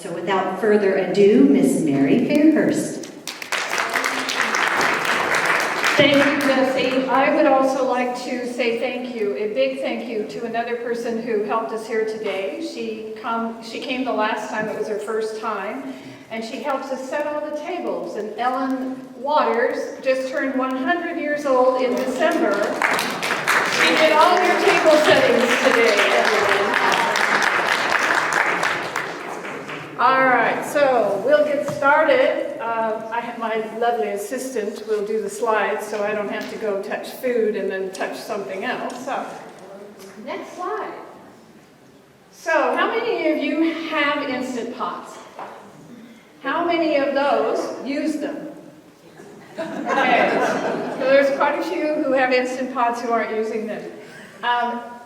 So without further ado, Miss Mary Fairhurst. Thank you, Jessie. I would also like to say thank you, a big thank you to another person who helped us here today. She came the last time, it was her first time, and she helps us set all the tables. And Ellen Waters just turned 100 years old in December. She did all your table settings today, everyone. All right, so we'll get started. I have my lovely assistant will do the slides so I don't have to go touch food and then touch something else. So, next slide. So, how many of you have Instant Pots? How many of those use them? Okay, so there's quite a few who have Instant Pots who aren't using them.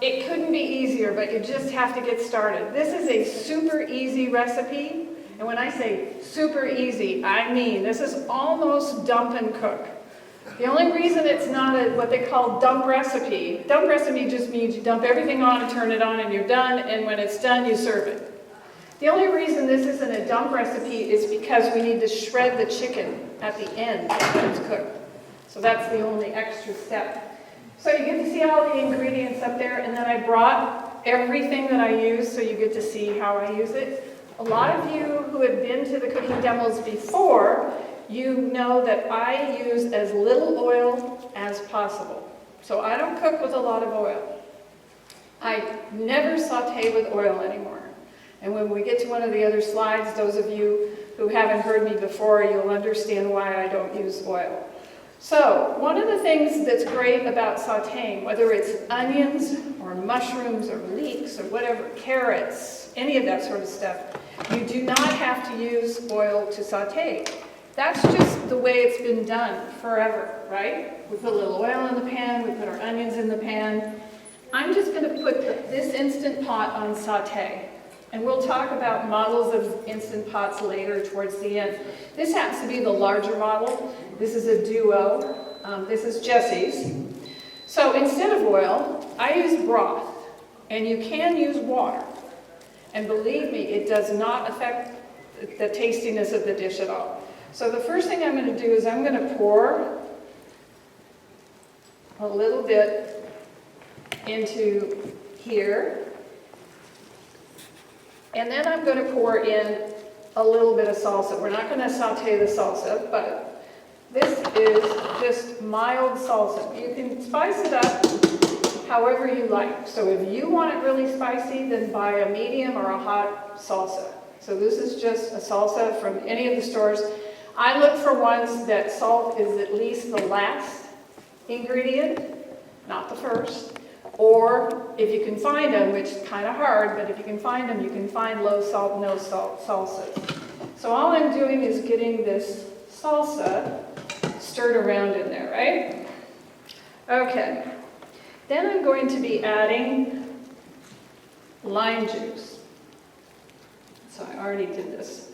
It couldn't be easier, but you just have to get started. This is a super easy recipe, and when I say super easy, I mean this is almost dump and cook. The only reason it's not what they call dump recipe just means you dump everything on and turn it on and you're done, and when it's done, you serve it. The only reason this isn't a dump recipe is because we need to shred the chicken at the end when it's cooked. So that's the only extra step. So you get to see all the ingredients up there, and then I brought everything that I use so you get to see how I use it. A lot of you who have been to the cooking demos before, you know that I use as little oil as possible. So I don't cook with a lot of oil. I never saute with oil anymore. And when we get to one of the other slides, those of you who haven't heard me before, you'll understand why I don't use oil. So, one of the things that's great about sauteing, whether it's onions or mushrooms or leeks or whatever, carrots, any of that sort of stuff, you do not have to use oil to saute. That's just the way it's been done forever, right? We put a little oil in the pan, we put our onions in the pan. I'm just going to put this Instant Pot on saute. And we'll talk about models of Instant Pots later towards the end. This happens to be the larger model. This is a Duo. This is Jessie's. So instead of oil, I use broth. And you can use water. And believe me, it does not affect the tastiness of the dish at all. So the first thing I'm going to do is I'm going to pour a little bit into here. And then I'm going to pour in a little bit of salsa. We're not going to saute the salsa, but this is just mild salsa. You can spice it up however you like. So if you want it really spicy, then buy a medium or a hot salsa. So this is just a salsa from any of the stores. I look for ones that salt is at least the last ingredient, not the first. Or if you can find them, which is kind of hard, but if you can find them, you can find low salt, no salt salsas. So all I'm doing is getting this salsa stirred around in there, right? Okay. Then I'm going to be adding lime juice. So I already did this.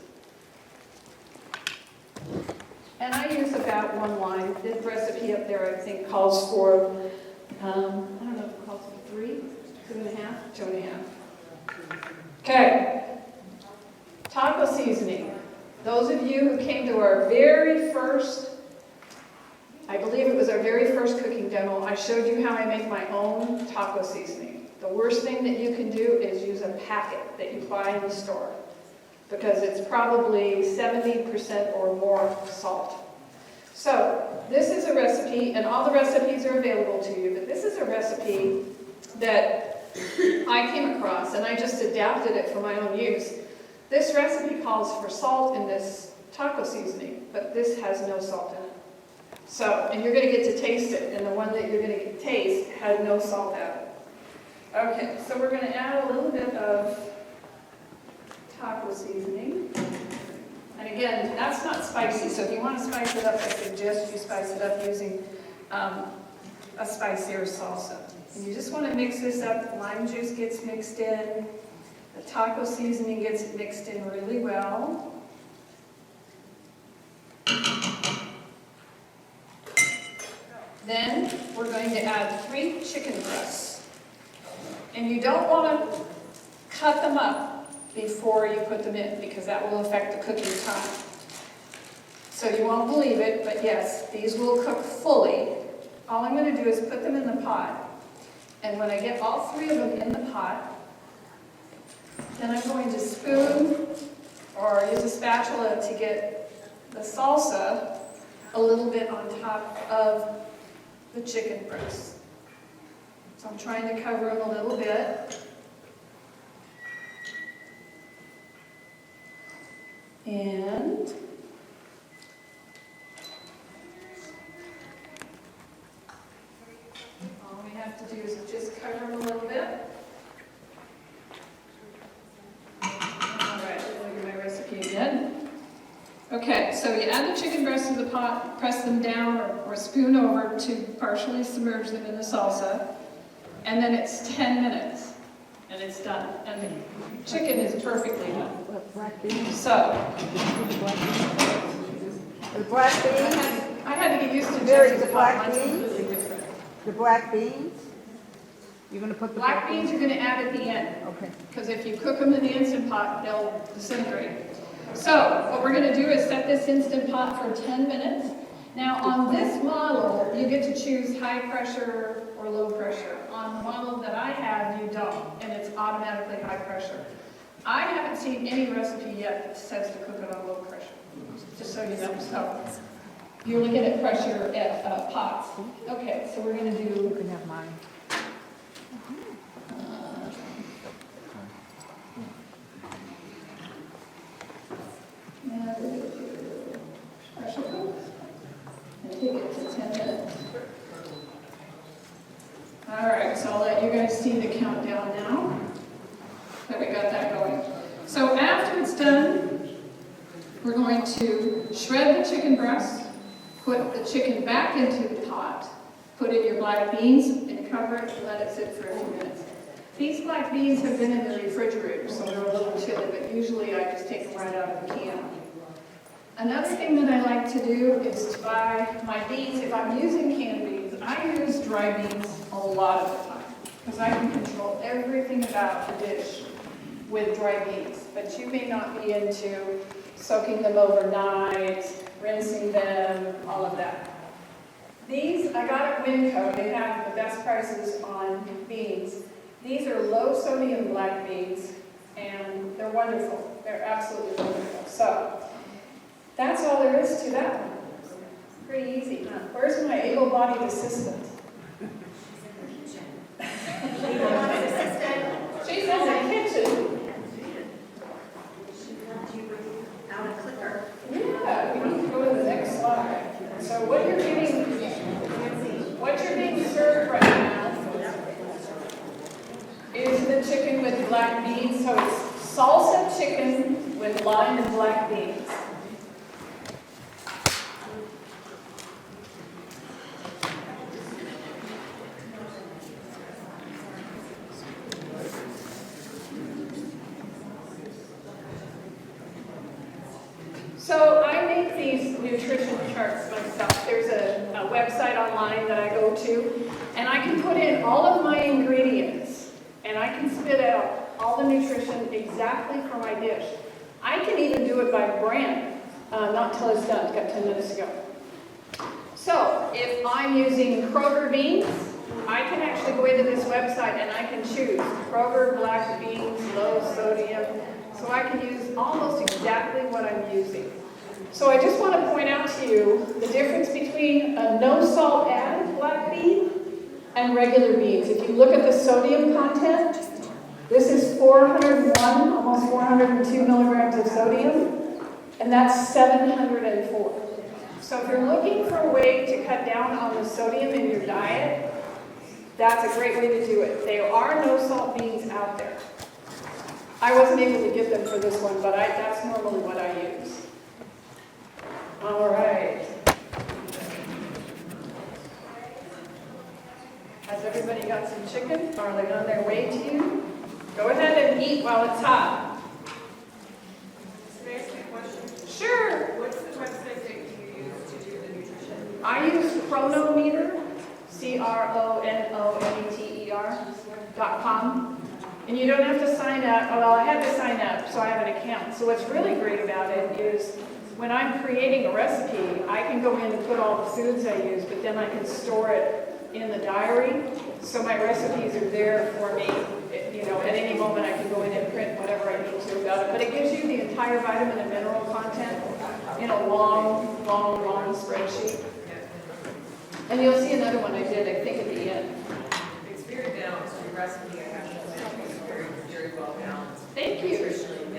And I use about 1 lime. The recipe up there, I think, calls for I don't know if it calls for 3, 2.5, 2.5. Okay. Taco seasoning. Those of you who came to our very first, I believe it was our very first cooking demo, I showed you how I make my own taco seasoning. The worst thing that you can do is use a packet that you buy in the store, because it's probably 70% or more salt. So, this is a recipe, and all the recipes are available to you, but this is a recipe that I came across, and I just adapted it for my own use. This recipe calls for salt in this taco seasoning, but this has no salt in it. So, and you're going to get to taste it, and the one that you're going to taste had no salt added. Okay, so we're going to add a little bit of taco seasoning. And again, that's not spicy, so if you want to spice it up, I suggest you spice it up using a spicier salsa. And you just want to mix this up. Lime juice gets mixed in. The taco seasoning gets mixed in really well. Then we're going to add 3 chicken breasts. And you don't want to cut them up. before you put them in, because that will affect the cooking time. So you won't believe it, but yes, these will cook fully. All I'm going to do is put them in the pot, and when I get all 3 of them in the pot, then I'm going to spoon or use a spatula to get the salsa a little bit on top of the chicken breast. So I'm trying to cover them a little bit. And all we have to do is just cover them a little bit. All right, look at my recipe again. Okay, so you add the chicken breast to the pot, press them down or spoon over to partially submerge them in the salsa, and then it's 10 minutes, and it's done. And the chicken is perfectly done. Black beans. So, The black beans. I had to get used to Very Jesse's the black pot. Mine's beans? completely different. The black beans. You're gonna put the Black beans you're gonna add at the end, Okay. because if you cook them in the Instant Pot, they'll disintegrate. So, what we're gonna do is set this Instant Pot for 10 minutes. Now, on this model, you get to choose high pressure or low pressure. On the model that I have, you don't, and it's automatically high pressure. I haven't seen any recipe yet that says to cook it on low pressure, just so you know. So, you're looking at pressure at pots. Okay, so we're gonna You do can have mine. Now we're going to do pressure cook and take it to 10 minutes. All right, so I'll let you guys see the countdown now that we got that going. So after it's done, we're going to shred the chicken breast, put the chicken back into the pot, put in your black beans and cover it and let it sit for a few minutes. These black beans have been in the refrigerator, so they're a little chilly, but usually I just take them right out of the can. Another thing that I like to do is to buy my beans. If I'm using canned beans, I use dry beans a lot of the time, because I can control everything about the dish with dry beans. But you may not be into soaking them overnight, rinsing them, all of that. These, I got at Winco. They have the best prices on beans. These are low sodium black beans, and they're wonderful. They're absolutely wonderful. So, that's all there is to that one. Pretty easy, huh? Where's my able-bodied assistant? She's in the kitchen. Out a clicker. Yeah, we need to go to the next slide. So what you're being served right now is the chicken with black beans. So it's salsa chicken with lime and black beans. So I make these nutrition charts myself. There's a website online that I go to, and I can put in all of my ingredients, and I can spit out all the nutrition exactly for my dish. I can even do it by brand, not until it's done. It's got 10 minutes to go. So if I'm using Kroger beans, I can actually go into this website and I can choose Kroger black beans, low sodium. So I can use almost exactly what I'm using. So I just want to point out to you the difference between a no salt added black bean and regular beans. If you look at the sodium content, this is 401, almost 402 milligrams of sodium, and that's 704. So if you're looking for a way to cut down on the sodium in your diet, that's a great way to do it. There are no salt beans out there. I wasn't able to get them for this one, but that's normally what I use. All right. Has everybody got some chicken? Are they on their way to you? Go ahead and eat while it's hot. Can I ask you a question? Sure. What's the website that you use to do the nutrition? I use Chronometer, CRONOMETER.com. And you don't have to sign up. Well, I had to sign up, so I have an account. So what's really great about it is when I'm creating a recipe, I can go in and put all the foods I use, but then I can store it in the diary. So my recipes are there for me. You know, at any moment I can go in and print whatever I need to about it. But it gives you the entire vitamin and mineral content in a long spreadsheet. And you'll see another one I did, I think, at the end. It's very balanced, your recipe, I have to say, is very, very well balanced. Thank you. Nutritionally,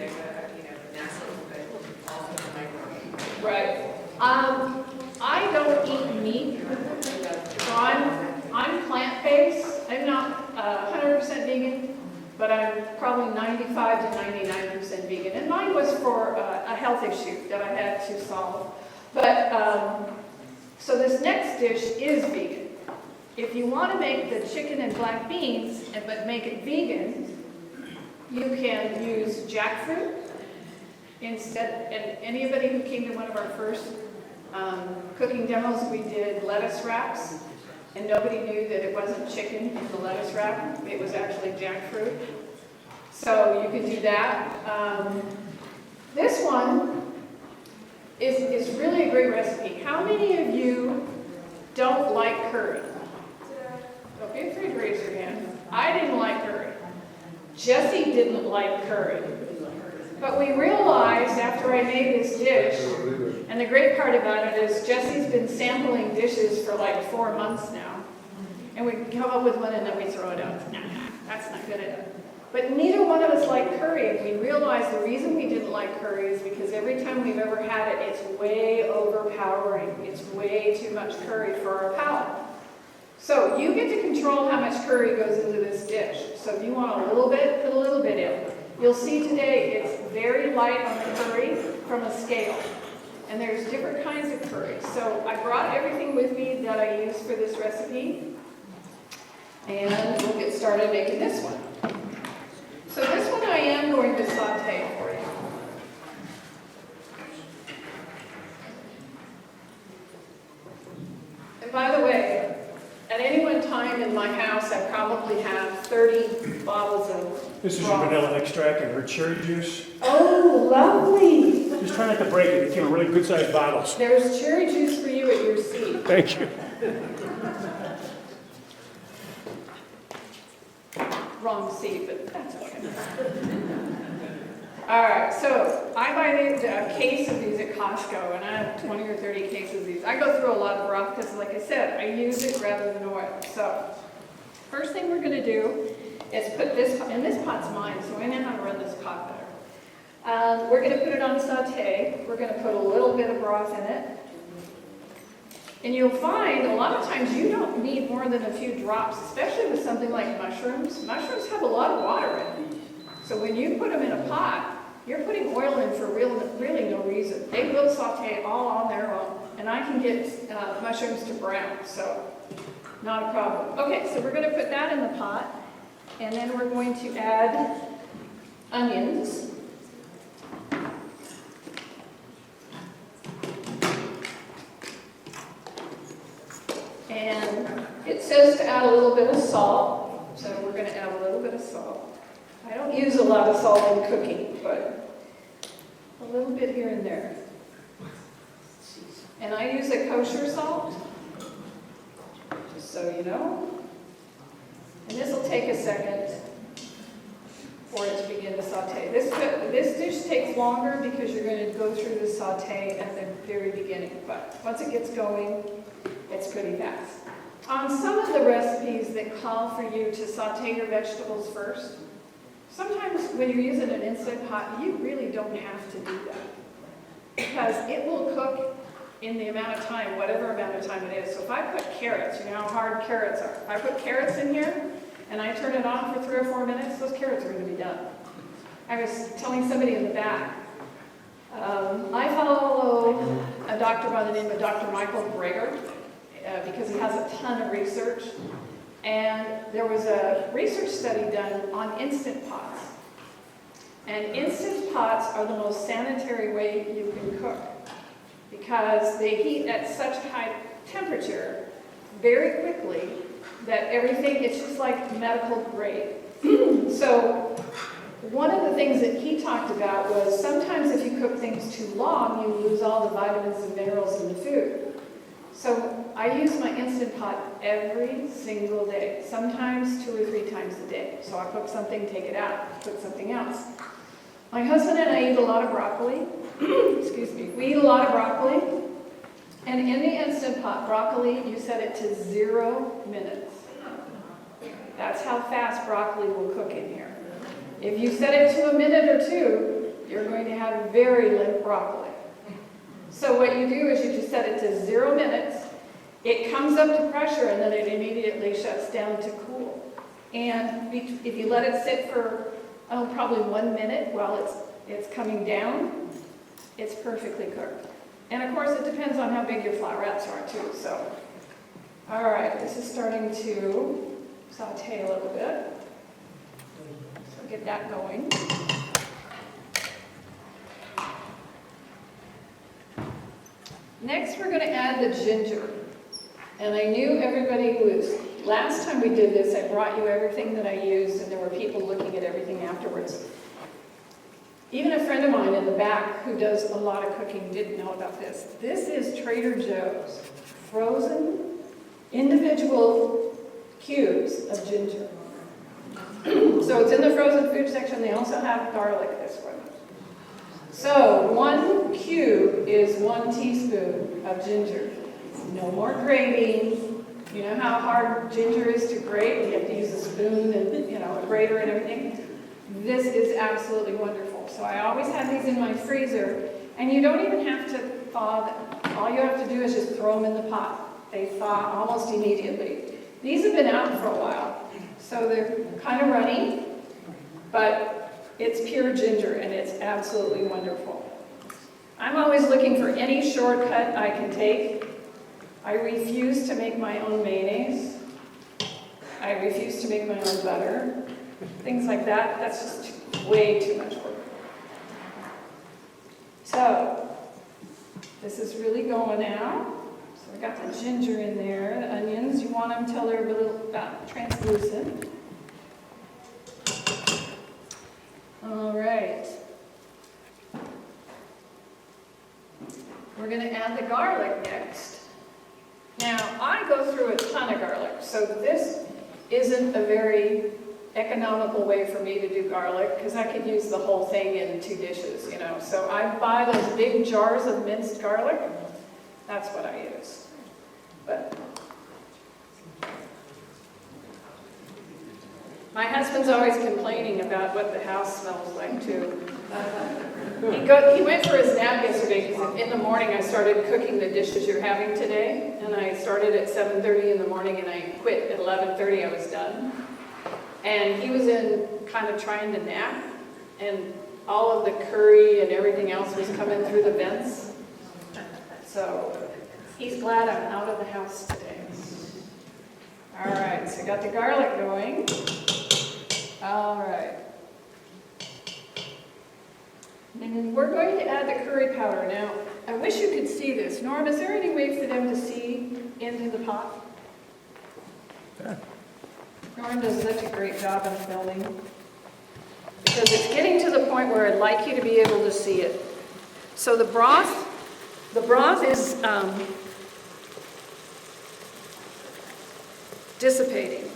naturally, but also the microbiome. Right. I don't eat meat, so I'm plant-based. I'm not 100% vegan, but I'm probably 95 to 99% vegan. And mine was for a health issue that I had to solve. But so this next dish is vegan. If you want to make the chicken and black beans, but make it vegan, you can use jackfruit instead. And anybody who came to one of our first cooking demos, we did lettuce wraps, and nobody knew that it wasn't chicken in the lettuce wrap. It was actually jackfruit. So you can do that. This one is really a great recipe. How many of you don't like curry? Don't be afraid to raise your hand. I didn't like curry. Jesse didn't like curry. But we realized after I made this dish, and the great part about it is Jesse's been sampling dishes for like 4 months now. And we come up with one and then we throw it out. Nah, that's not good enough. But neither one of us liked curry, and we realized the reason we didn't like curry is because every time we've ever had it, it's way overpowering. It's way too much curry for our palate. So you get to control how much curry goes into this dish. So if you want a little bit, put a little bit in. You'll see today it's very light on the curry from a scale. And there's different kinds of curry. So I brought everything with me that I use for this recipe. And we'll get started making this one. So this one I am going to saute for you. And by the way, at any one time in my house, I probably have 30 bottles of This is your broth. vanilla extract and her cherry juice. Oh, lovely. Just try not to break it. It came in really good-sized bottles. There's cherry juice for you at your seat. Thank you. Wrong seat, but that's okay. All right, so I buy a case of these at Costco, and I have 20 or 30 cases of these. I go through a lot of broth because, like I said, I use it rather than oil. So first thing we're going to do is put this, and this pot's mine, so I know how to run this pot better. We're going to put it on saute. We're going to put a little bit of broth in it. And you'll find a lot of times you don't need more than a few drops, especially with something like mushrooms. Mushrooms have a lot of water in them. So when you put them in a pot, you're putting oil in for really no reason. They will saute all on their own. And I can get mushrooms to brown, so not a problem. Okay, so we're going to put that in the pot. And then we're going to add onions. And it says to add a little bit of salt, so we're going to add a little bit of salt. I don't use a lot of salt in cooking, but a little bit here and there. And I use a kosher salt, just so you know. And this will take a second for it to begin to saute. This dish takes longer because you're going to go through the saute at the very beginning, but once it gets going, it's pretty fast. On some of the recipes that call for you to saute your vegetables first, sometimes when you're using an Instant Pot, you really don't have to do that because it will cook in the amount of time, whatever amount of time it is. So if I put carrots, you know how hard carrots are. If I put carrots in here and I turn it on for 3 or 4 minutes, those carrots are going to be done. I was telling somebody in the back, I follow a doctor by the name of Dr. Michael Greger because he has a ton of research. And there was a research study done on Instant Pots. And Instant Pots are the most sanitary way you can cook because they heat at such high temperature very quickly that everything, it's just like medical grade. So one of the things that he talked about was sometimes if you cook things too long, you lose all the vitamins and minerals in the food. So I use my Instant Pot every single day, sometimes 2 or 3 times a day. So I cook something, take it out, cook something else. My husband and I eat a lot of broccoli. Excuse me. We eat a lot of broccoli. And in the Instant Pot, broccoli, you set it to 0 minutes. That's how fast broccoli will cook in here. If you set it to a minute or 2, you're going to have very limp broccoli. So what you do is you just set it to 0 minutes. It comes up to pressure and then it immediately shuts down to cool. And if you let it sit for, probably 1 minute while it's coming down, it's perfectly cooked. And of course, it depends on how big your florettes are too. So, all right, this is starting to saute a little bit. So get that going. Next, we're going to add the ginger. And I knew everybody was, last time we did this, I brought you everything that I used, and there were people looking at everything afterwards. Even a friend of mine in the back who does a lot of cooking didn't know about this. This is Trader Joe's frozen individual cubes of ginger. So it's in the frozen food section. They also have garlic this one. So 1 cube is 1 teaspoon of ginger. No more grating. You know how hard ginger is to grate? You have to use a spoon and, a grater and everything. This is absolutely wonderful. So I always have these in my freezer, and you don't even have to thaw them. All you have to do is just throw them in the pot. They thaw almost immediately. These have been out for a while, so they're kind of runny, but it's pure ginger, and it's absolutely wonderful. I'm always looking for any shortcut I can take. I refuse to make my own mayonnaise. I refuse to make my own butter. Things like that. That's just way too much work. So, this is really going now. So I got the ginger in there. The onions, you want them till they're a little translucent. All right. We're going to add the garlic next. Now, I go through a ton of garlic, so this isn't a very economical way for me to do garlic, because I could use the whole thing in 2 dishes, So I buy those big jars of minced garlic. That's what I use. But my husband's always complaining about what the house smells like, too. He went for his nap yesterday, because in the morning I started cooking the dishes you're having today, and I started at 7:30 in the morning, and I quit at 11:30, I was done. And he was in kind of trying to nap, and all of the curry and everything else was coming through the vents. So he's glad I'm out of the house today. All right, so I got the garlic going. All right. And we're going to add the curry powder. Now, I wish you could see this. Norm, is there any way for them to see into the pot? Yeah. Norm does such a great job in filming. Because it's getting to the point where I'd like you to be able to see it. So the broth is dissipating.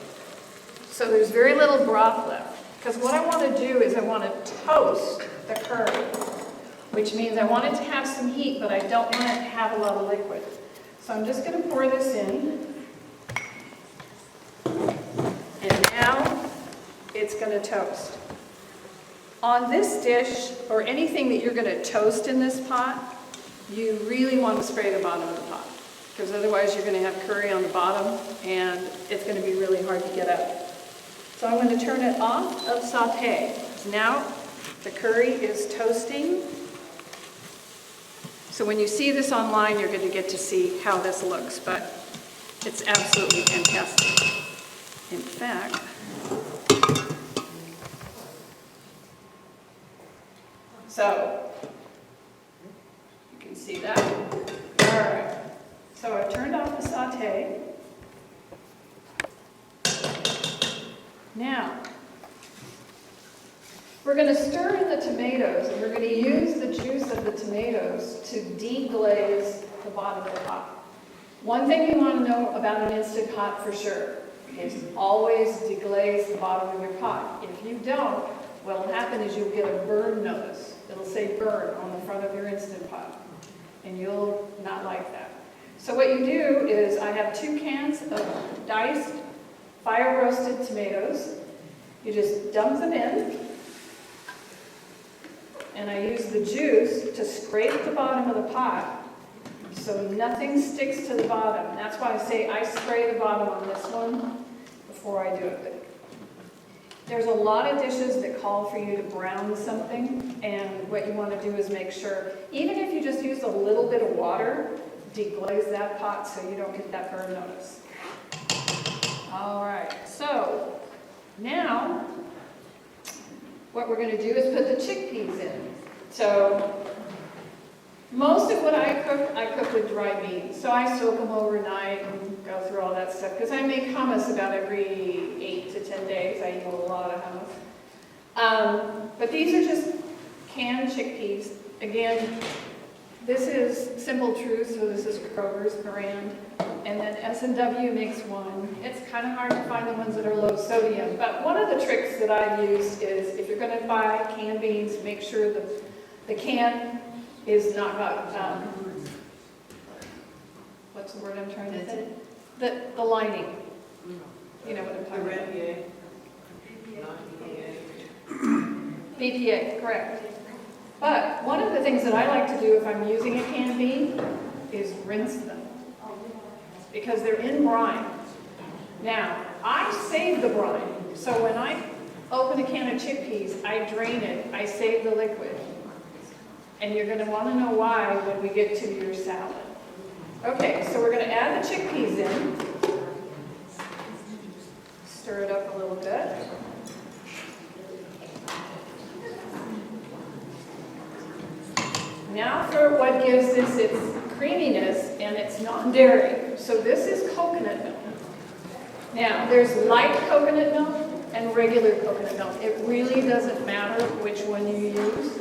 So there's very little broth left. Because what I want to do is I want to toast the curry, which means I want it to have some heat, but I don't want it to have a lot of liquid. So I'm just going to pour this in. And now it's going to toast. On this dish, or anything that you're going to toast in this pot, you really want to spray the bottom of the pot, because otherwise you're going to have curry on the bottom and it's going to be really hard to get up. So I'm going to turn it off of saute. Now the curry is toasting. So when you see this online, you're going to get to see how this looks, but it's absolutely fantastic. In fact, so you can see that. All right. So I've turned off the saute. Now, We're going to stir in the tomatoes, and we're going to use the juice of the tomatoes to deglaze the bottom of the pot. One thing you want to know about an Instant Pot for sure is always deglaze the bottom of your pot. If you don't, what will happen is you'll get a burn notice. It'll say burn on the front of your Instant Pot, and you'll not like that. So what you do is I have 2 cans of diced, fire-roasted tomatoes. You just dump them in, and I use the juice to scrape the bottom of the pot so nothing sticks to the bottom. That's why I say I spray the bottom on this one before I do it. There's a lot of dishes that call for you to brown something, and what you want to do is make sure, even if you just use a little bit of water, deglaze that pot so you don't get that burn notice. All right, so now what we're going to do is put the chickpeas in. So most of what I cook with dry beans. So I soak them overnight and go through all that stuff because I make hummus about every 8 to 10 days. I eat a lot of hummus. But these are just canned chickpeas. Again, this is Simple Truth, so this is Kroger's brand. And then S&W makes one. It's kind of hard to find the ones that are low sodium. But one of the tricks that I've used is if you're going to buy canned beans, make sure the can is not got, what's the word I'm trying to say? The lining. You know what I'm talking about. BPA, correct. But one of the things that I like to do if I'm using a canned bean is rinse them because they're in brine. Now, I save the brine. So when I open a can of chickpeas, I drain it, I save the liquid. And you're going to want to know why when we get to your salad. Okay, so we're going to add the chickpeas in. Stir it up a little bit. Now for what gives this its creaminess, and it's non-dairy. So this is coconut milk. Now, there's light coconut milk and regular coconut milk. It really doesn't matter which one you use.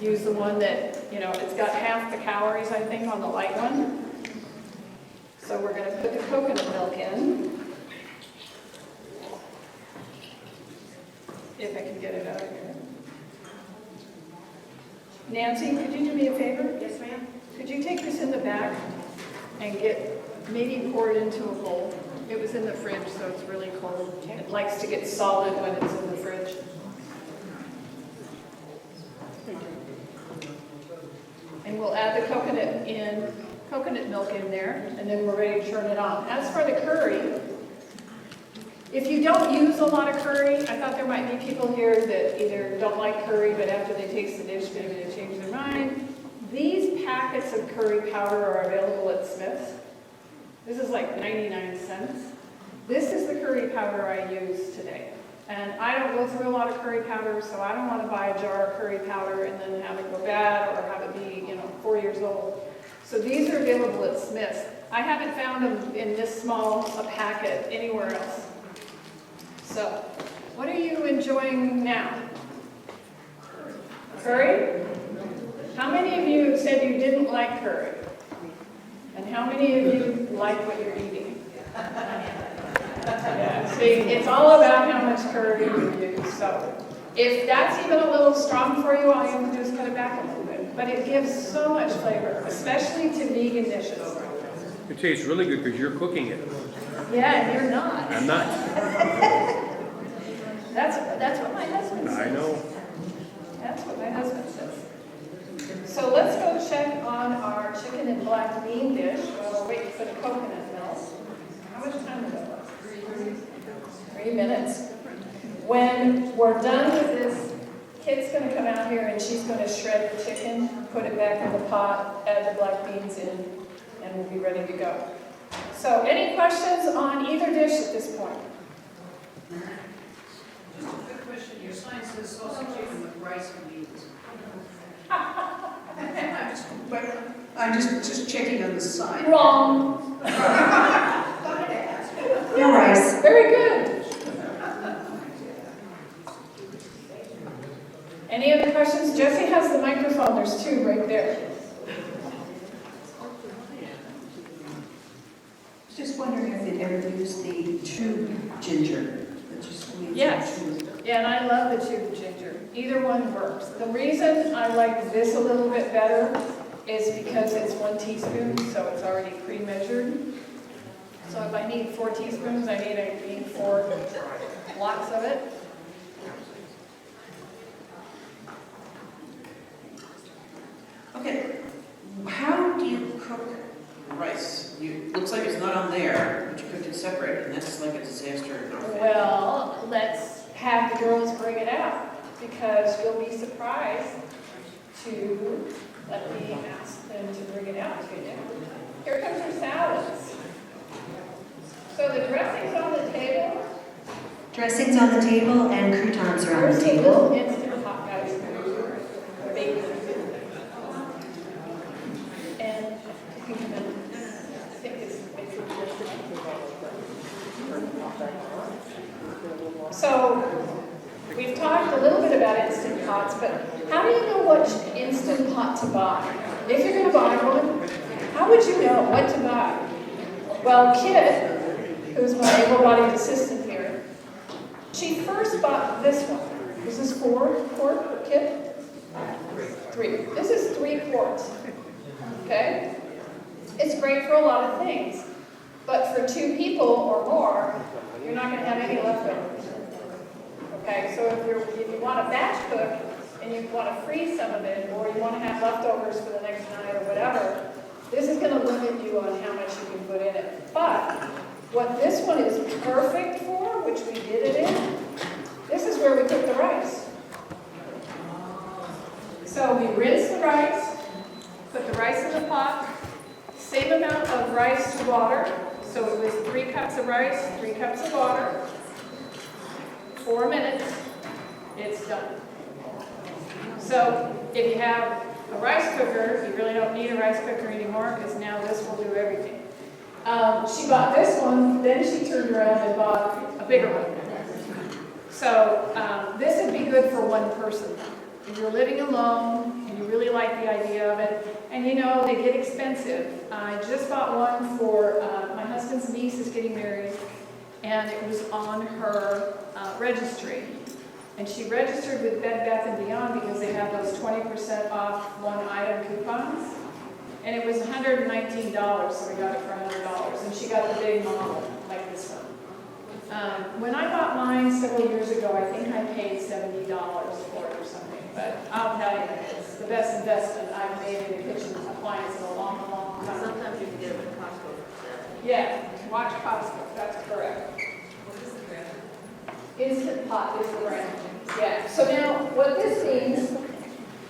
Use the one that, it's got half the calories, I think, on the light one. So we're going to put the coconut milk in. If I can get it out of here. Nancy, could you do me a favor? Yes, ma'am. Could you take this in the back and maybe pour it into a bowl? It was in the fridge, so it's really cold. It likes to get solid when it's in the fridge. And we'll add the coconut milk in there, and then we're ready to turn it on. As for the curry, if you don't use a lot of curry, I thought there might be people here that either don't like curry, but after they taste the dish, maybe they change their mind. These packets of curry powder are available at Smith's. This is like 99 cents. This is the curry powder I use today. And I don't go through a lot of curry powder, so I don't want to buy a jar of curry powder and then have it go bad or have it be, 4 years old. So these are available at Smith's. I haven't found them in this small a packet anywhere else. So, what are you enjoying now? Curry? How many of you said you didn't like curry? And how many of you like what you're eating? Yeah, see, it's all about how much curry you use. So, if that's even a little strong for you, all you have to do is cut it back a little bit. But it gives so much flavor, especially to vegan dishes. It tastes really good because you're cooking it. Yeah, and you're not. I'm not. That's what my husband says. I know. That's what my husband says. So let's go check on our chicken and black bean dish while we're waiting for the coconut milk. How much time is that? 3 minutes. When we're done with this, Kit's going to come out here and she's going to shred the chicken, put it back in the pot, add the black beans in, and we'll be ready to go. So any questions on either dish at this point? Just a quick question. Your sign says sausage chicken with rice and beans. I'm just checking on the side. Wrong. No rice. Very good. Jesse has the microphone, there's two right there. Just wondering if they'd ever used the true ginger. that you squeeze Yes. into. Yeah, and I love the tube ginger. Either one works. The reason I like this a little bit better is because it's 1 teaspoon, so it's already pre-measured. So if I need 4 teaspoons, I need 4 blocks of it. Okay, how do you cook rice? Looks like it's not on there, but you cooked it separate, and that's like a disaster in our family. Well, let's have the girls bring it out, because you'll be surprised to let me ask them to bring it out to you. Here comes your salads. So the dressing's on the table. Dressings on the table and croutons are on Here's the the little table. Instant Pot, guys. Bacon. And I think it's so we've talked a little bit about Instant Pots, but how do you know which Instant Pot to buy? If you're going to buy one, how would you know what to buy? Well, Kit, who's my able-bodied assistant here, she first bought this one. This is 4 quart for Kit? 3. This is 3 quarts. Okay? It's great for a lot of things. But for 2 people or more, you're not going to have any leftovers. Okay? So if you want to batch cook and you want to freeze some of it, or you want to have leftovers for the next night or whatever, this is going to limit you on how much you can put in it. But what this one is perfect for, which we did it in, this is where we cook the rice. So we rinse the rice, put the rice in the pot, same amount of rice to water. So it was 3 cups of rice, 3 cups of water, 4 minutes, it's done. So if you have a rice cooker, you really don't need a rice cooker anymore, because now this will do everything. She bought this one, then she turned around and bought a bigger one. So this would be good for 1 person. If you're living alone and you really like the idea of it, and you know, they get expensive. I just bought one for my husband's niece is getting married, and it was on her registry. And she registered with Bed Bath & Beyond because they have those 20% off 1 item coupons. And it was $119, so we got it for $100. And she got the big model, like this one. When I bought mine several years ago, I think I paid $70 for it or something. But I'll tell you, it's the best investment I've made in a kitchen appliance in a long, long time. Sometimes you can get them at Costco. Yeah, watch Costco, that's correct. What is the brand? Instant Pot is the brand. Yeah, so now what this means,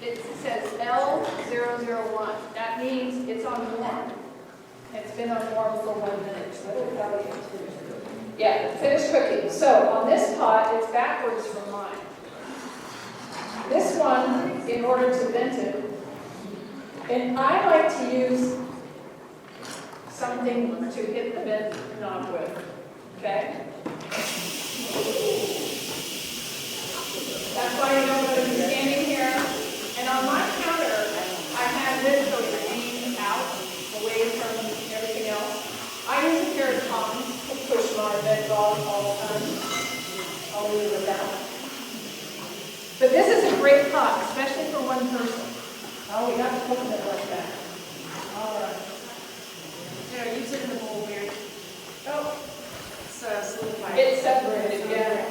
it says L001. That means it's on warm. It's been on warm for 1 minute. So that'll tell you. Yeah, finished cooking. So on this pot, it's backwards from mine. This one, in order to vent it, and I like to use something to hit the vent knob with. Okay? That's why you don't want to be standing here. And on my counter, I have this so it's hanging out away from everything else. I use a pair of tongs to push my vent valve all the time. I'll leave it with that. But this is a great pot, especially for 1 person. Oh, we got the coconut like that. All right. Yeah, use it in the bowl here. Oh, It's solidified. it's separated, yeah.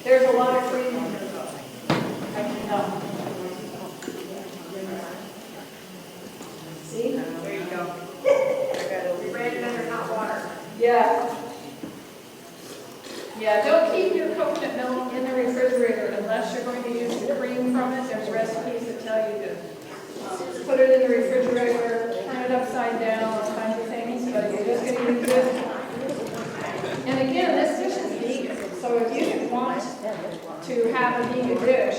There's a lot of cream in here, though. I can tell. See? There you go. I got it. Red under hot water. Yeah. Yeah, don't keep your coconut milk in the refrigerator unless you're going to use the cream from it. There's recipes that tell you to put it in the refrigerator, turn it upside down, all kinds of things, but you're just going to use it. And again, this dish is vegan, so if you want to have a vegan dish,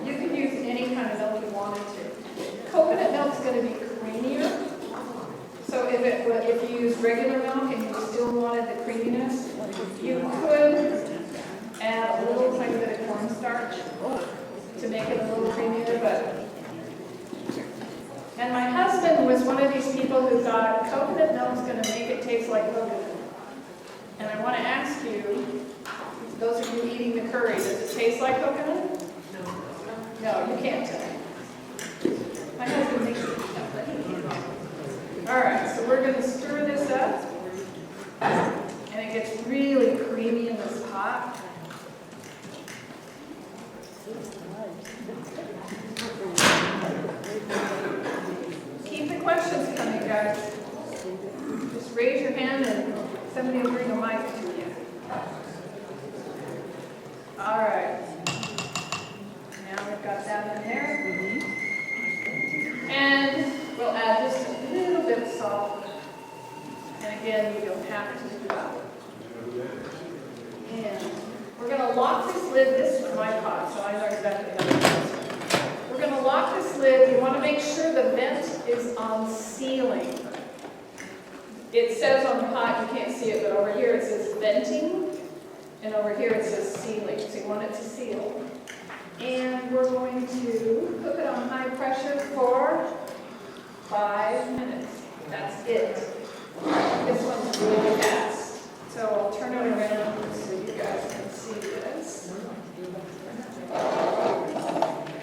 you can use any kind of milk you wanted to. Coconut milk's going to be creamier. So if you use regular milk and you still wanted the creaminess, you could add a little tiny bit of cornstarch. to make it a little creamier, but. And my husband was one of these people who thought coconut milk's gonna make it taste like coconut. And I wanna ask you, those of you eating the curry, does it taste like coconut? No, you can't tell. My husband thinks it does, but he can't. All right, so we're gonna stir this up. And it gets really creamy in this pot. Keep the questions coming, guys. Just raise your hand and somebody will bring a mic to you. All right. Now we've got that in there. And we'll add just a little bit of salt. And again, you don't have to do that. And we're going to lock this lid. This is my pot, so I know exactly how to do this. We're going to lock this lid. You want to make sure the vent is on sealing. It says on the pot, you can't see it, but over here it says venting, and over here it says sealing. So you want it to seal. And we're going to cook it on high pressure for 5 minutes. That's it. This one's really fast. So I'll turn it around so you guys can see this.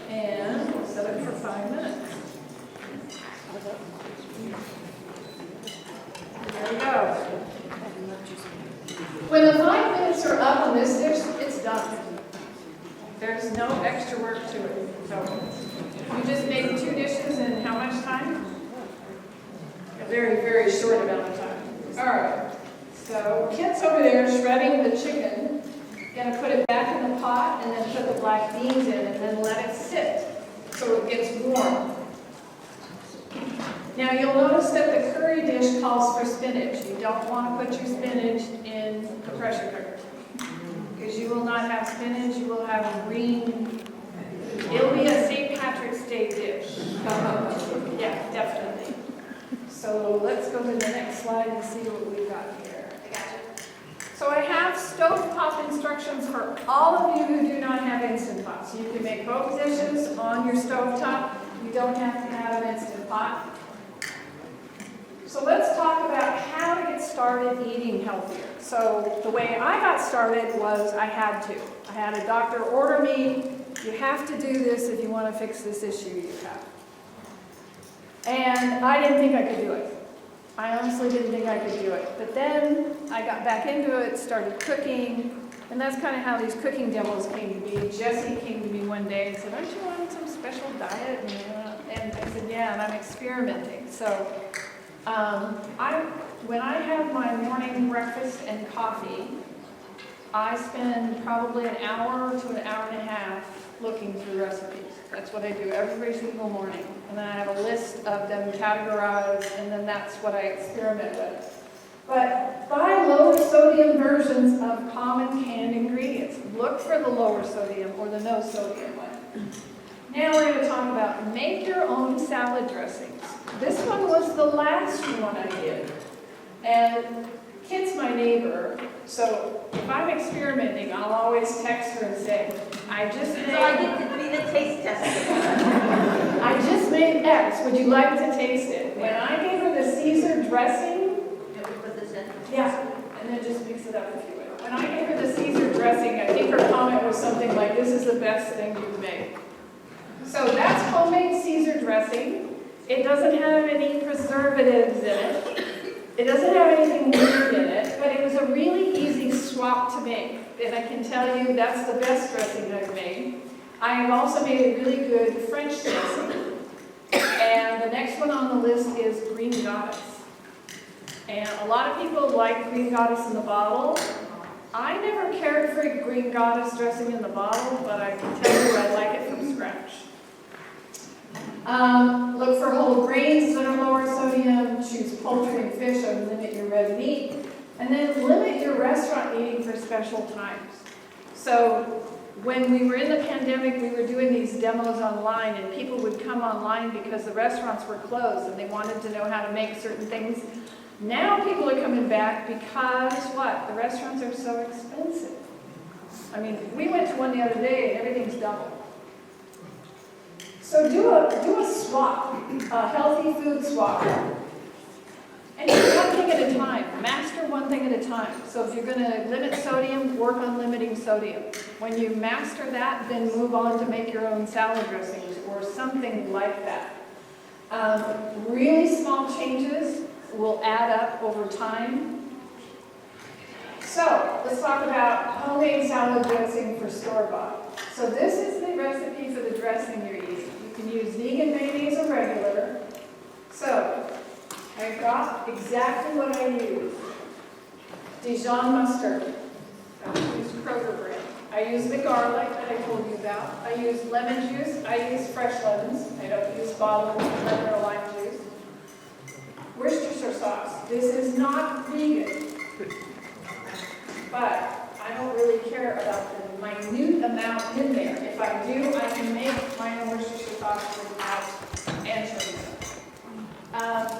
And we'll set it for 5 minutes. There we go. When the 5 minutes are up on this dish, it's done. There's no extra work to it. So you just made 2 dishes in how much time? A very, very short amount of time. All right. So Kit's over there shredding the chicken. Gonna put it back in the pot and then put the black beans in and then let it sit so it gets warm. Now you'll notice that the curry dish calls for spinach. You don't want to put your spinach in the pressure cooker because you will not have spinach. You will have a green. It'll be a St. Patrick's Day dish. Yeah, definitely. So let's go to the next slide and see what we've got here. So I have stovetop instructions for all of you who do not have Instant Pot. So you can make both dishes on your stovetop. You don't have to have an Instant Pot. So let's talk about how to get started eating healthier. So the way I got started was I had to. I had a doctor order me, you have to do this if you want to fix this issue you have. And I didn't think I could do it. I honestly didn't think I could do it. But then I got back into it, started cooking, and that's kind of how these cooking demos came to be. Jesse came to me one day and said, aren't you on some special diet? And I said, yeah, and I'm experimenting. So when I have my morning breakfast and coffee, I spend probably an hour to an hour and a half looking through recipes. That's what I do every single morning. And then I have a list of them categorized, and then that's what I experiment with. But buy lower sodium versions of common canned ingredients. Look for the lower sodium or the no sodium one. Now we're going to talk about make your own salad dressings. This one was the last one I did. And Kit's my neighbor, so if I'm experimenting, I'll always text her and say, I just made... So I get to be the taste tester. I just made X. Would you like to taste it? When I gave her the Caesar dressing... Can we put this in? Yeah, and then just mix it up if you will. When I gave her the Caesar dressing, I think her comment was something like, this is the best thing you've made. So that's homemade Caesar dressing. It doesn't have any preservatives in it. It doesn't have anything weird in it, but it was a really easy swap to make. And I can tell you that's the best dressing I've made. I have also made a really good French dressing. And the next one on the list is Green Goddess. And a lot of people like Green Goddess in the bottle. I never cared for Green Goddess dressing in the bottle, but I can tell you I like it from scratch. Look for whole grains that are lower sodium, choose poultry and fish, and limit your red meat. And then limit your restaurant eating for special times. So when we were in the pandemic, we were doing these demos online, and people would come online because the restaurants were closed and they wanted to know how to make certain things. Now people are coming back because what? The restaurants are so expensive. I mean, we went to one the other day and everything's double. So do a swap, a healthy food swap. And do one thing at a time, master one thing at a time. So if you're gonna limit sodium, work on limiting sodium. When you master that, then move on to make your own salad dressings or something like that. Really small changes will add up over time. So let's talk about homemade salad dressing for store-bought. So this is the recipe for the dressing you're using. You can use vegan mayonnaise or regular. So I've got exactly what I use. Dijon mustard. I use Kroger brand. I use the garlic that I told you about. I use lemon juice. I use fresh lemons. I don't use bottled lemon or lime juice. Worcestershire sauce. This is not vegan, but I don't really care about the minute amount in there. If I do, I can make my own Worcestershire sauce without anchovies.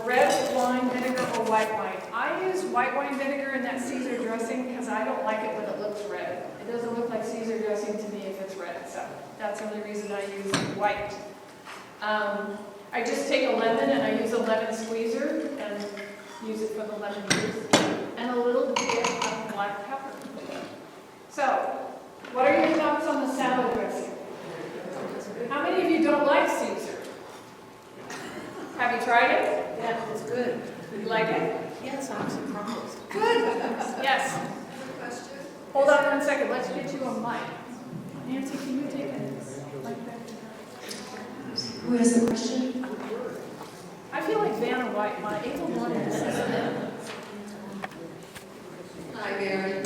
Red wine vinegar or white wine. I use white wine vinegar in that Caesar dressing because I don't like it when it looks red. It doesn't look like Caesar dressing to me if it's red, so that's the only reason I use white. I just take a lemon and I use a lemon squeezer and use it for the lemon juice and a little bit of black pepper. So, what are your thoughts on the salad dressing? How many of you don't like Caesar? Have you tried it? Yeah, it's good. You like it? Yes, I'm surprised. Good. Yes. Question? Hold on 1 second. Let's get you a mic. Nancy, can you take it like that? Who has the question? I feel like Vanna White, my able-bodied assistant. Hi, Mary.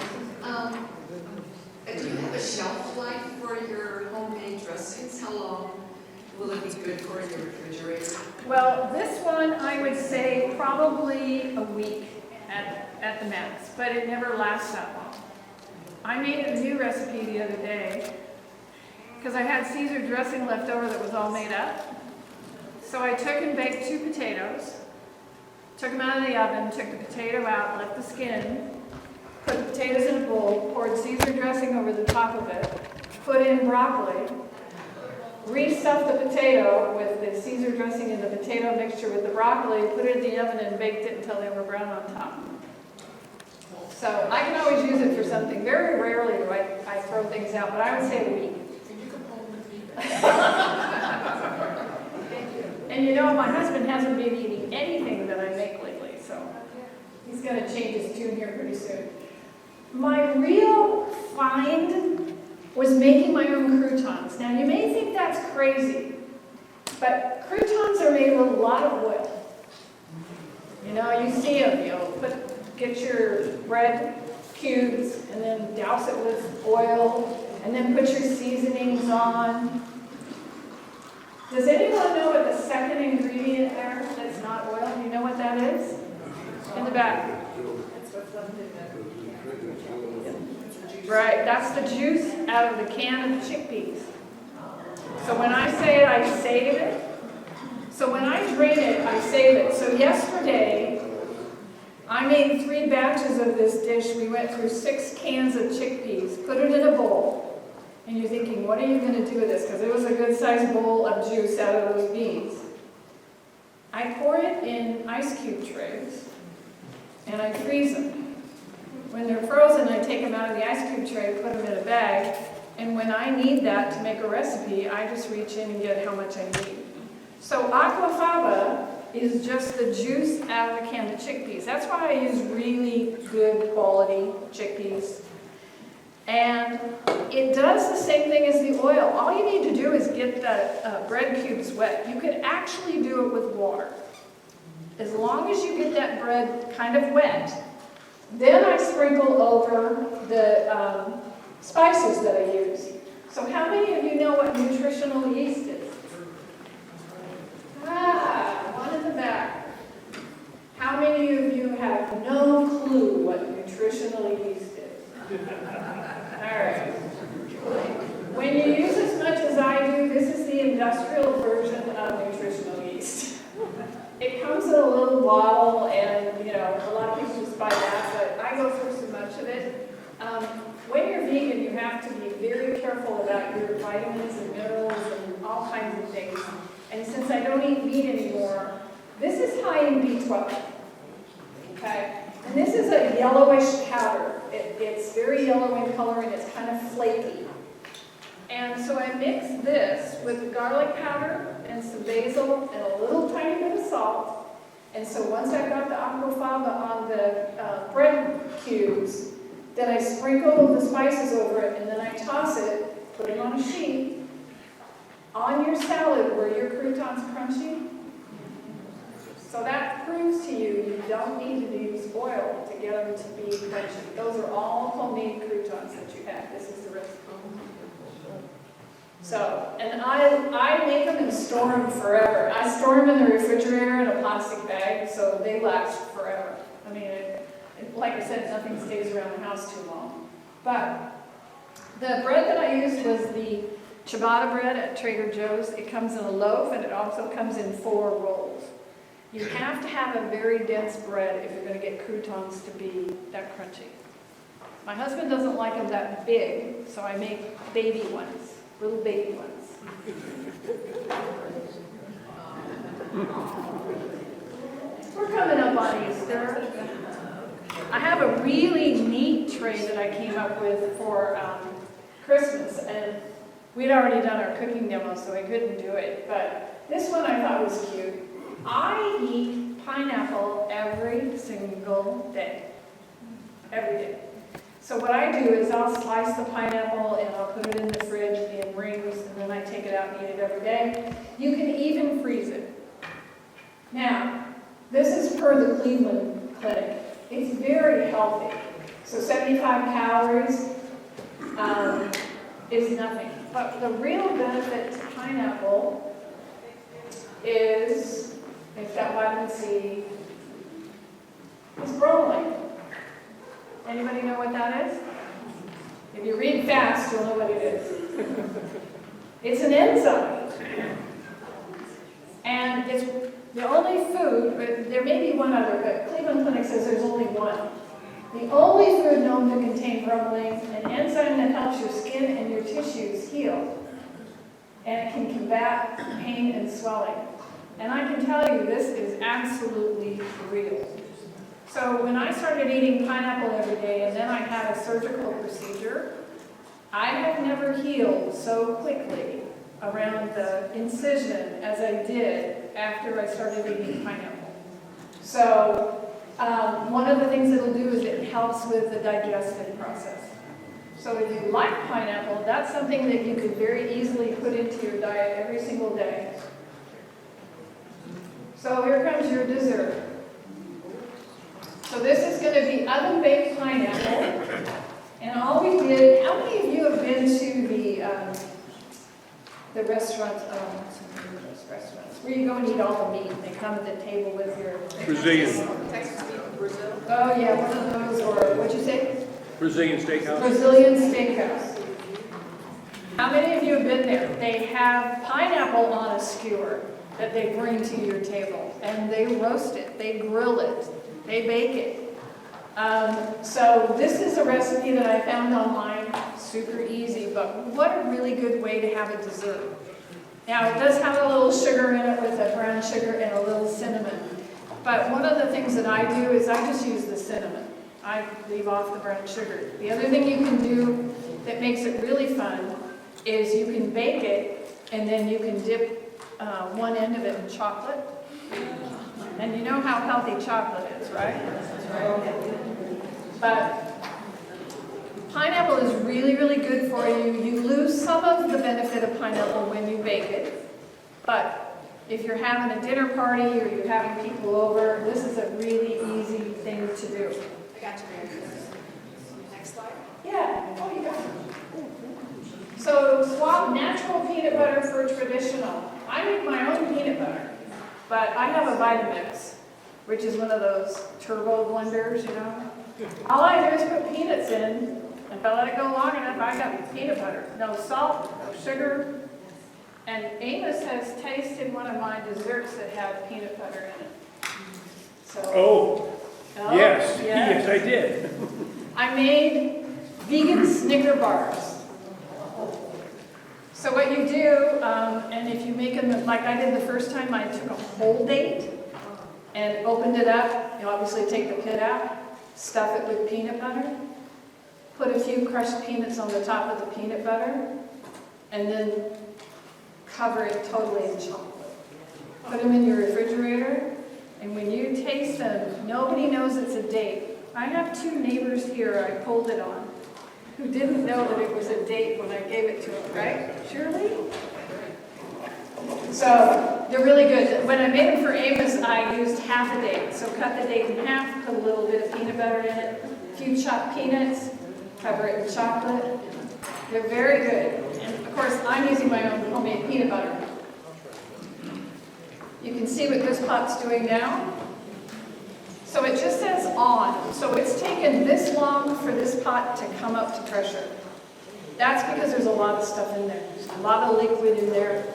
Do you have a shelf life for your homemade dressings? How long will it be good for in your refrigerator? Well, this one I would say probably a week at the max, but it never lasts that long. I made a new recipe the other day because I had Caesar dressing left over that was all made up. So I took and baked 2 potatoes, took them out of the oven, took the potato out, left the skin, put the potatoes in a bowl, poured Caesar dressing over the top of it, put in broccoli, restuffed the potato with the Caesar dressing and the potato mixture with the broccoli, put it in the oven and baked it until they were brown on top. So I can always use it for something. Very rarely do I throw things out, but I would say a week. And you know, my husband hasn't been eating anything that I make lately, so he's going to change his tune here pretty soon. My real find was making my own croutons. Now, you may think that's crazy, but croutons are made with a lot of wood. You know, you see them, get your bread cubes and then douse it with oil and then put your seasonings on. Does anyone know what the second ingredient there that's not oil? Do you know what that is? In the back. Right, that's the juice out of the can of the chickpeas. So when I say it, I save it. So when I drain it, I save it. So yesterday, I made 3 batches of this dish. We went through 6 cans of chickpeas, put it in a bowl. And you're thinking, what are you going to do with this? Because it was a good-sized bowl of juice out of those beans. I pour it in ice cube trays, and I freeze them. When they're frozen, I take them out of the ice cube tray, put them in a bag, and when I need that to make a recipe, I just reach in and get how much I need. So aquafaba is just the juice out of the can of chickpeas. That's why I use really good quality chickpeas. And it does the same thing as the oil. All you need to do is get the bread cubes wet. You could actually do it with water. As long as you get that bread kind of wet, then I sprinkle over the spices that I use. So how many of you know what nutritional yeast is? One in the back. How many of you have no clue what nutritional yeast is? All right. When you use as much as I do, this is the industrial version of nutritional yeast. It comes in a little bottle, and a lot of people just buy that, but I go through so much of it. When you're vegan, you have to be very careful about your vitamins and minerals and all kinds of things. And since I don't eat meat anymore, this is high in B12. Okay? And this is a yellowish powder. It's very yellow in color and it's kind of flaky. And so I mix this with the garlic powder and some basil and a little tiny bit of salt. And so once I've got the aquafaba on the bread cubes, then I sprinkle the spices over it and then I toss it, put it on a sheet, on your salad where your croutons crunchy. So that proves to you don't need to use oil to get them to be crunchy. Those are all homemade croutons that you have. This is the recipe. So, and I make them and store them forever. I store them in the refrigerator in a plastic bag, so they last forever. I mean, like I said, nothing stays around the house too long. But the bread that I used was the ciabatta bread at Trader Joe's. It comes in a loaf, and it also comes in 4 rolls. You have to have a very dense bread if you're going to get croutons to be that crunchy. My husband doesn't like them that big, so I make baby ones. Little baby ones. We're coming up on Easter. I have a really neat tray that I came up with for Christmas, and we'd already done our cooking demo, so I couldn't do it. But this one I thought was cute. I eat pineapple every single day. Every day. So what I do is I'll slice the pineapple and I'll put it in the fridge in rings, and then I take it out and eat it every day. You can even freeze it. Now, this is per the Cleveland Clinic. It's very healthy. So 75 calories is nothing. But the real benefit to pineapple is, it's got vitamin C, it's bromelain. Anybody know what that is? If you read fast, you'll know what it is. It's an enzyme. And it's the only food, there may be one other, but Cleveland Clinic says there's only one. The only food known to contain bromelain, an enzyme that helps your skin and your tissues heal. And it can combat pain and swelling. And I can tell you, this is absolutely real. So when I started eating pineapple every day and then I had a surgical procedure, I have never healed so quickly around the incision as I did after I started eating pineapple. So one of the things it'll do is it helps with the digestive process. So if you like pineapple, that's something that you could very easily put into your diet every single day. So here comes your dessert. So this is going to be oven-baked pineapple, and all we did, how many of you have been to the restaurants, restaurants, where you go and eat all the meat, and they come at the table with your... Brazilian. Texas beef from Brazil. Oh yeah, one of those, or what'd you say? Brazilian steakhouse. Brazilian steakhouse. How many of you have been there? They have pineapple on a skewer that they bring to your table, and they roast it, they grill it, they bake it. So this is a recipe that I found online, super easy, but what a really good way to have a dessert. Now it does have a little sugar in it with a brown sugar and a little cinnamon. But one of the things that I do is I just use the cinnamon. I leave off the brown sugar. The other thing you can do that makes it really fun is you can bake it and then you can dip one end of it in chocolate. And you know how healthy chocolate is, right? But pineapple is really, really good for you. You lose some of the benefit of pineapple when you bake it. But if you're having a dinner party or you're having people over, this is a really easy thing to do. I got you, Mary. Next slide. Yeah, oh, you got it. So swap natural peanut butter for traditional. I make my own peanut butter, but I have a Vitamix, which is one of those turbo blenders, you know. All I do is put peanuts in, and if I let it go long enough, I got peanut butter. No salt, no sugar. And Amos has tasted one of my desserts that had peanut butter in it. So, Oh, yes, I did. I made vegan Snicker bars. So what you do, and if you make them like I did the first time, I took a whole date and opened it up. You obviously take the pit out, stuff it with peanut butter, put a few crushed peanuts on the top of the peanut butter, and then cover it totally in chocolate. Put them in your refrigerator, and when you taste them, nobody knows it's a date. I have 2 neighbors here I pulled it on who didn't know that it was a date when I gave it to them, right, Shirley? So they're really good. When I made them for Amos, I used half a date. So cut the date in half, put a little bit of peanut butter in it, a few chopped peanuts, cover it in chocolate. They're very good. And of course, I'm using my own homemade peanut butter. You can see what this pot's doing now. So it just says on. So it's taken this long for this pot to come up to pressure. That's because there's a lot of stuff in there. There's a lot of liquid in there.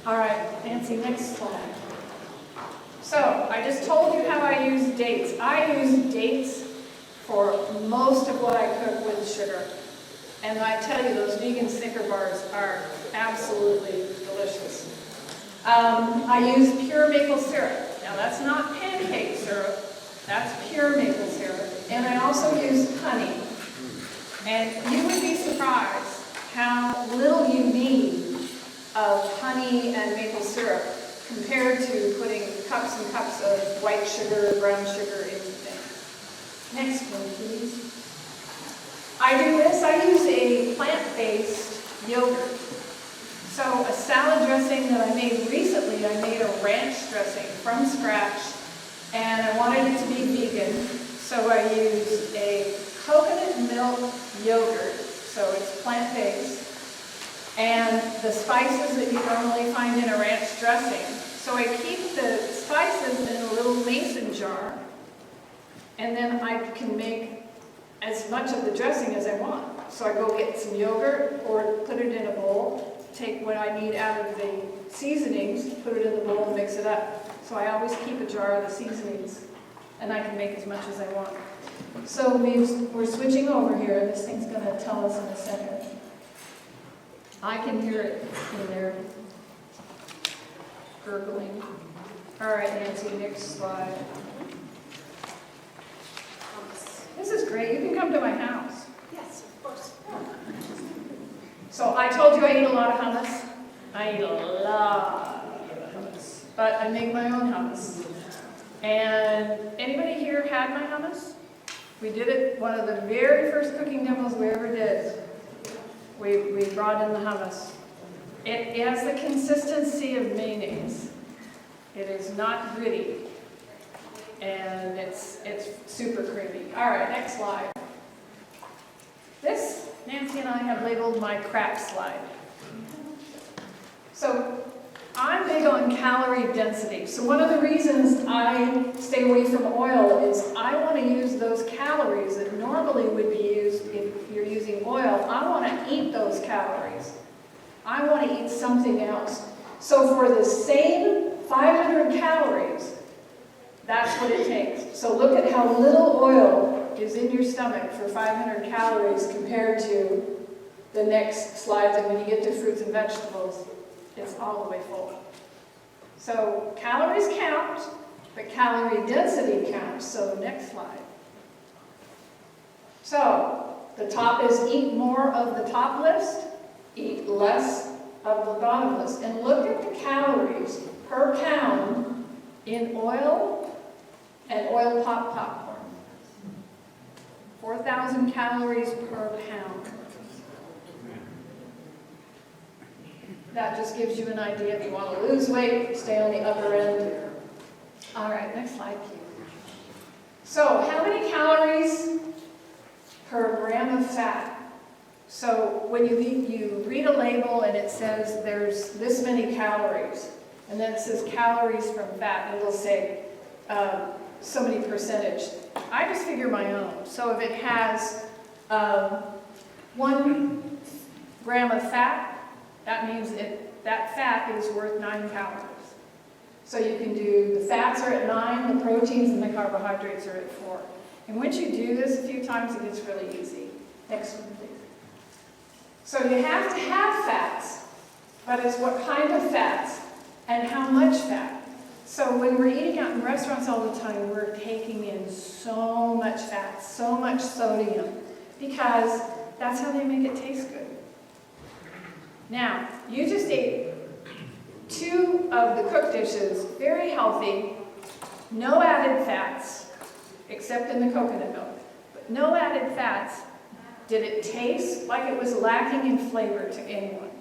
All right, Nancy, next slide. So I just told you how I use dates. I use dates for most of what I cook with sugar. And I tell you, those vegan Snicker bars are absolutely delicious. I use pure maple syrup. Now that's not pancake syrup, that's pure maple syrup. And I also use honey. And you would be surprised how little you need of honey and maple syrup compared to putting cups and cups of white sugar, brown sugar into things. Next one, please. I do this, I use a plant-based yogurt. So a salad dressing that I made recently, I made a ranch dressing from scratch, and I wanted it to be vegan, so I used a coconut milk yogurt, so it's plant-based, and the spices that you normally find in a ranch dressing. So I keep the spices in a little mason jar, and then I can make as much of the dressing as I want. So I go get some yogurt or put it in a bowl, take what I need out of the seasonings, put it in the bowl and mix it up. So I always keep a jar of the seasonings, and I can make as much as I want. So we're switching over here, and this thing's going to tell us in a second. I can hear it in there gurgling. All right, Nancy, next slide. This is great. You can come to my house. Yes, of course. So I told you I eat a lot of hummus. I eat a lot of hummus. But I make my own hummus. And anybody here had my hummus? We did it, one of the very first cooking demos we ever did. We brought in the hummus. It has the consistency of mayonnaise. It is not gritty. And it's super creamy. All right, next slide. This, Nancy and I have labeled my crap slide. So I'm big on calorie density. So one of the reasons I stay away from oil is I want to use those calories that normally would be used if you're using oil. I want to eat those calories. I want to eat something else. So for the same 500 calories, that's what it takes. So look at how little oil is in your stomach for 500 calories compared to the next slides. And when you get to fruits and vegetables, it's all the way full. So calories count, but calorie density counts. So next slide. So the top is eat more of the top list, eat less of the bottom list. And look at the calories per pound in oil and oil pop popcorn. 4,000 calories per pound. That just gives you an idea if you want to lose weight, stay on the upper end. All right, next slide, please. So how many calories per gram of fat? So when you read a label and it says there's this many calories, and then it says calories from fat, and it'll say so many percentage. I just figure my own. So if it has 1 gram of fat, that means that fat is worth 9 calories. So you can do, the fats are at 9, the proteins and the carbohydrates are at 4. And once you do this a few times, it gets really easy. Next one, please. So you have to have fats. but it's what kind of fats and how much fat. So when we're eating out in restaurants all the time, we're taking in so much fat, so much sodium, because that's how they make it taste good. Now, you just ate 2 of the cooked dishes, very healthy, no added fats, except in the coconut milk, but no added fats. Did it taste like it was lacking in flavor to anyone?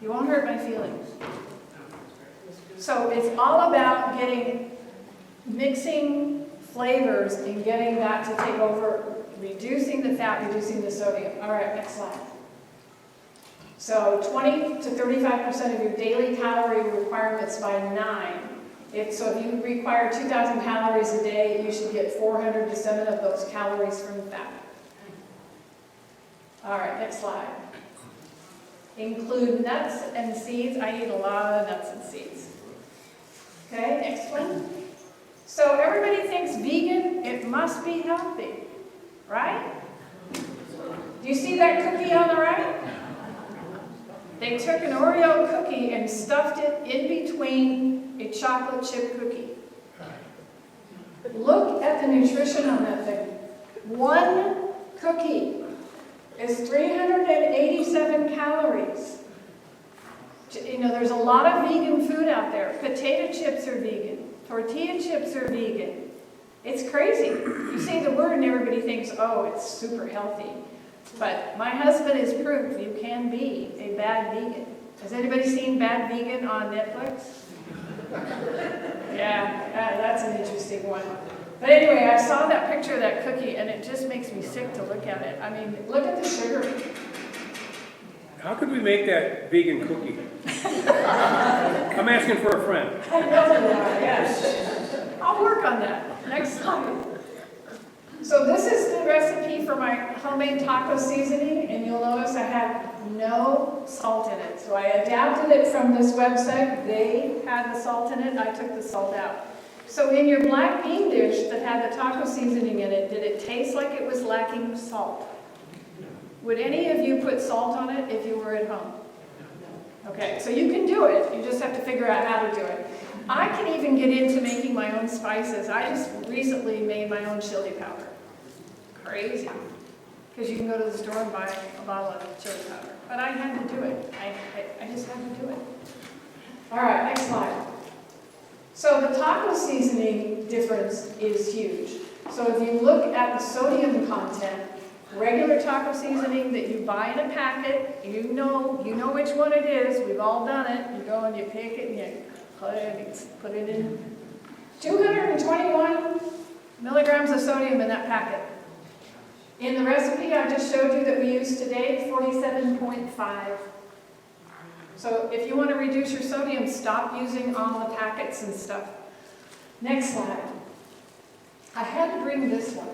You won't hurt my feelings. So it's all about mixing flavors and getting that to take over, reducing the fat, reducing the sodium. All right, next slide. So 20 to 35% of your daily calorie requirements by 9. So if you require 2,000 calories a day, you should get 400 to 7 of those calories from fat. All right, next slide. Include nuts and seeds. I eat a lot of nuts and seeds. Okay, next one. So everybody thinks vegan, it must be healthy, right? Do you see that cookie on the right? They took an Oreo cookie and stuffed it in between a chocolate chip cookie. Look at the nutrition on that thing. One cookie is 387 calories. You know, there's a lot of vegan food out there. Potato chips are vegan. Tortilla chips are vegan. It's crazy. You say the word and everybody thinks, oh, it's super healthy. But my husband is proof you can be a bad vegan. Has anybody seen Bad Vegan on Netflix? Yeah, that's an interesting one. But anyway, I saw that picture of that cookie and it just makes me sick to look at it. I mean, look at the sugar. How could we make that vegan cookie? I'm asking for a friend. I know you are, yes. I'll work on that. Next slide. So this is the recipe for my homemade taco seasoning, and you'll notice I have no salt in it. So I adapted it from this website. They had the salt in it, I took the salt out. So in your black bean dish that had the taco seasoning in it, did it taste like it was lacking salt? Would any of you put salt on it if you were at home? Okay, so you can do it. You just have to figure out how to do it. I can even get into making my own spices. I just recently made my own chili powder. Crazy. Because you can go to the store and buy a bottle of chili powder. But I had to do it. I just had to do it. All right, next slide. So the taco seasoning difference is huge. So if you look at the sodium content, regular taco seasoning that you buy in a packet, you know which one it is. We've all done it. You go and you pick it and you put it in. 221 milligrams of sodium in that packet. In the recipe I just showed you that we used today, 47.5. So if you want to reduce your sodium, stop using all the packets and stuff. Next slide. I had to bring this one.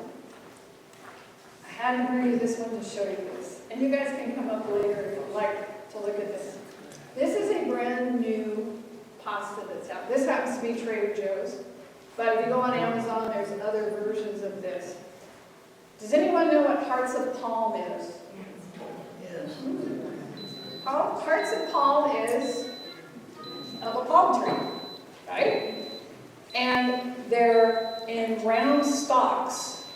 I had to bring you this one to show you this. And you guys can come up later if you'd like to look at this. This is a brand new pasta that's out. This happens to be Trader Joe's. But if you go on Amazon, there's other versions of this. Does anyone know what hearts of palm is? Yes. Hearts of palm is of a palm tree, right? And they're in round stalks.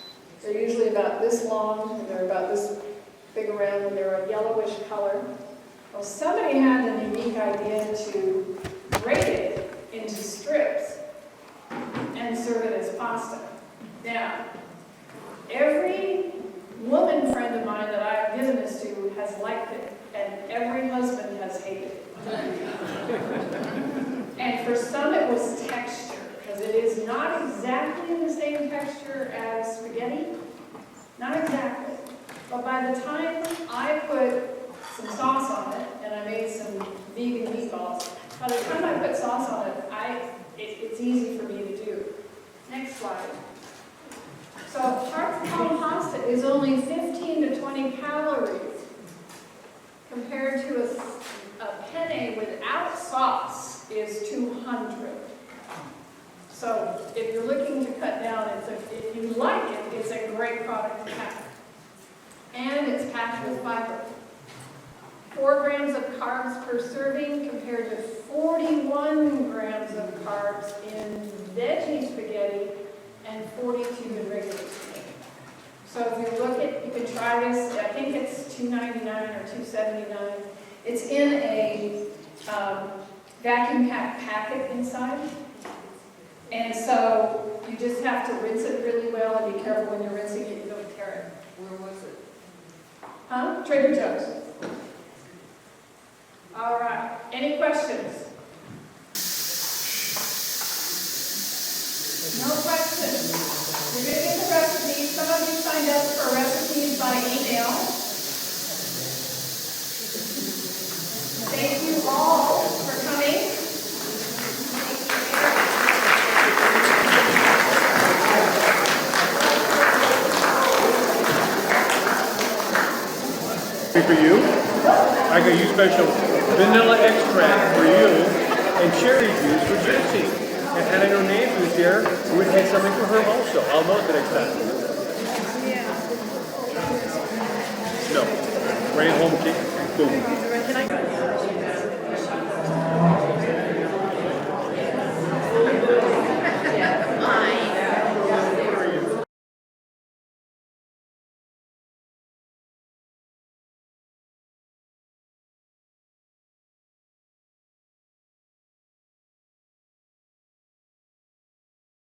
They're usually about this long, and they're about this big around, and they're a yellowish color. Well, somebody had the unique idea to grate it into strips and serve it as pasta. Now, every woman friend of mine that I've given this to has liked it, and every husband has hated it. And for some it was texture, because it is not exactly the same texture as spaghetti. Not exactly. But by the time I put some sauce on it, and I made some vegan meatballs, by the time I put sauce on it, it's easy for me to do. Next slide. So hearts of palm pasta is only 15 to 20 calories compared to a penne without sauce is 200. So if you're looking to cut down, if you like it, it's a great product to have. And it's packed with fiber. 4 grams of carbs per serving compared to 41 grams of carbs in veggie spaghetti and 42 in regular spaghetti. So if you look at, you can try this, I think it's $2.99 or $2.79. It's in a vacuum pack packet inside. And so you just have to rinse it really well and be careful when you're rinsing it, you don't tear it. Where was it? Huh? Trader Joe's. All right, any questions? No questions. You're going to get the recipes. Some of you signed up for recipes by email. Thank you all for coming. For you, I got you special vanilla extract for you and cherry juice for Jessie. And had I known Nancy was here, we would have something for her also. I'll know it the next time. No. Bring it home, boom.